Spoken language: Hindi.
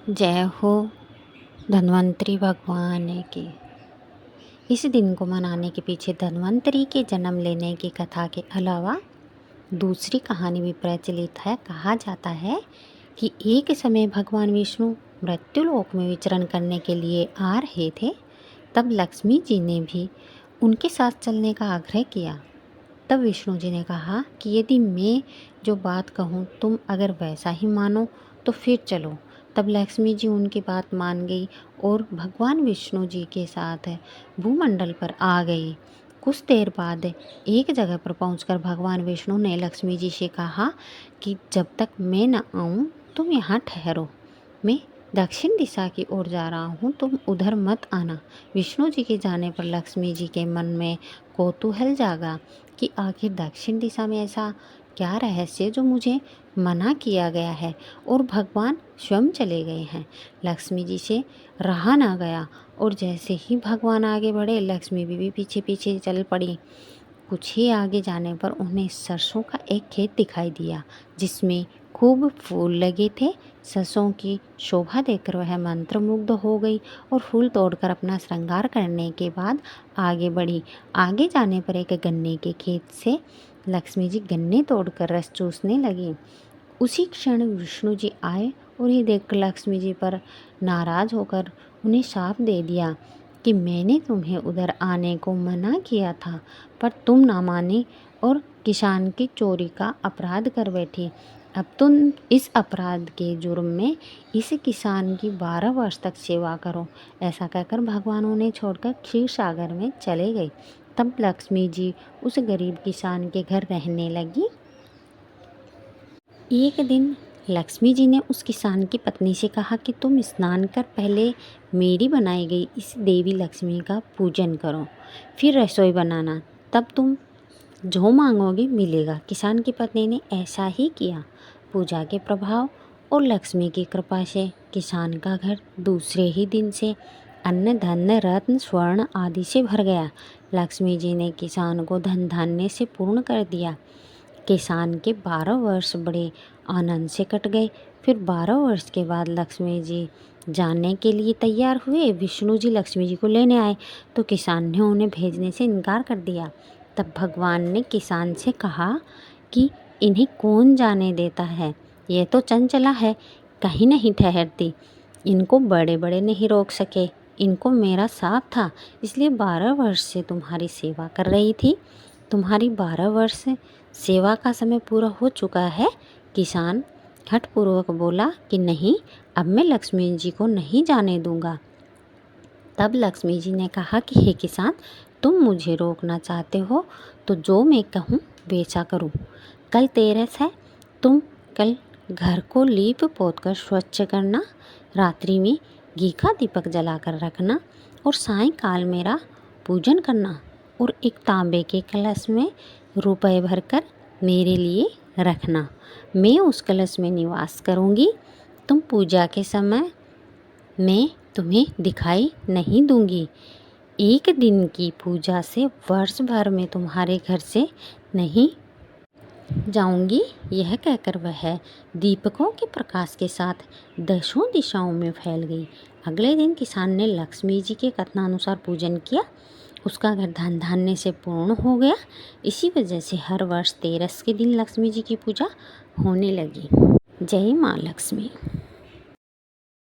जय हो धन्वंतरी भगवान की। इस दिन को मनाने के पीछे धन्वंतरी के जन्म लेने की कथा के अलावा दूसरी कहानी भी प्रचलित है। कहा जाता है कि एक समय भगवान विष्णु मृत्युलोक में विचरण करने के लिए आ रहे थे। तब लक्ष्मी जी ने भी उनके साथ चलने का आग्रह किया। तब विष्णु जी ने कहा कि यदि मैं जो बात कहूँ तुम अगर वैसा ही मानो तो फिर चलो। तब लक्ष्मी जी उनकी बात मान गई और भगवान विष्णु जी के साथ भूमंडल पर आ गई। कुछ देर बाद एक जगह पर पहुंचकर भगवान विष्णु ने लक्ष्मी जी से कहा कि जब तक मैं न आऊं तुम यहाँ ठहरो। मैं दक्षिण दिशा की ओर जा रहा हूँ, तुम उधर मत आना। विष्णु जी के जाने पर लक्ष्मी जी के मन में कौतूहल जागा कि आखिर दक्षिण दिशा में ऐसा क्या रहस्य जो मुझे मना किया गया है और भगवान स्वयं चले गए हैं। लक्ष्मी जी से रहा ना गया और जैसे ही भगवान आगे बढ़े लक्ष्मी भी पीछे पीछे चल पड़ी। कुछ ही आगे जाने पर उन्हें सरसों का एक खेत दिखाई दिया जिसमें खूब फूल लगे थे। सरसों की शोभा देखकर वह मंत्रमुग्ध हो गई और फूल तोड़कर अपना श्रृंगार करने के बाद आगे बढ़ी। आगे जाने पर एक गन्ने के खेत से लक्ष्मी जी गन्ने तोड़कर रस चूसने लगी। उसी क्षण विष्णु जी आए और ये देखकर लक्ष्मी जी पर नाराज होकर उन्हें शाप दे दिया कि मैंने तुम्हें उधर आने को मना किया था पर तुम ना माने और किसान की चोरी का अपराध कर बैठी। अब तुम इस अपराध के जुर्म में इस किसान की 12 वर्ष तक सेवा करो। ऐसा कहकर भगवान उन्हें छोड़कर क्षीर सागर में चले गए। तब लक्ष्मी जी उस गरीब किसान के घर रहने लगी। एक दिन लक्ष्मी जी ने उस किसान की पत्नी से कहा कि तुम स्नान कर पहले मेरी बनाई गई इस देवी लक्ष्मी का पूजन करो, फिर रसोई बनाना, तब तुम जो मांगोगे मिलेगा। किसान की पत्नी ने ऐसा ही किया। पूजा के प्रभाव और लक्ष्मी की कृपा से किसान का घर दूसरे ही दिन से अन्न धन रत्न स्वर्ण आदि से भर गया। लक्ष्मी जी ने किसान को धन धान्य से पूर्ण कर दिया। किसान के 12 वर्ष बड़े आनंद से कट गए। फिर 12 वर्ष के बाद लक्ष्मी जी जाने के लिए तैयार हुए। विष्णु जी लक्ष्मी जी को लेने आए तो किसान ने उन्हें भेजने से इनकार कर दिया। तब भगवान ने किसान से कहा कि इन्हें कौन जाने देता है, ये तो चंचला है, कहीं नहीं ठहरती, इनको बड़े बड़े नहीं रोक सके। इनको मेरा साथ था इसलिए 12 वर्ष से तुम्हारी सेवा कर रही थी। तुम्हारी 12 वर्ष सेवा का समय पूरा हो चुका है। किसान हठपूर्वक बोला कि नहीं, अब मैं लक्ष्मी जी को नहीं जाने दूंगा। तब लक्ष्मी जी ने कहा कि हे किसान, तुम मुझे रोकना चाहते हो तो जो मैं कहूँ वैसा करूँ। कल तेरस है, तुम कल घर को लीप पोत कर स्वच्छ करना, रात्रि में घी का दीपक जलाकर रखना और सायंकाल मेरा पूजन करना और एक तांबे के कलश में रुपए भरकर मेरे लिए रखना। मैं उस कलश में निवास करूँगी। तुम पूजा के समय मैं तुम्हें दिखाई नहीं दूंगी। एक दिन की पूजा से वर्ष भर में तुम्हारे घर से नहीं जाऊंगी। यह कहकर वह दीपकों के प्रकाश के साथ दसों दिशाओं में फैल गई। अगले दिन किसान ने लक्ष्मी जी के कथनानुसार पूजन किया। उसका घर धन धान्य से पूर्ण हो गया। इसी वजह से हर वर्ष तेरस के दिन लक्ष्मी जी की पूजा होने लगी। जय माँ लक्ष्मी।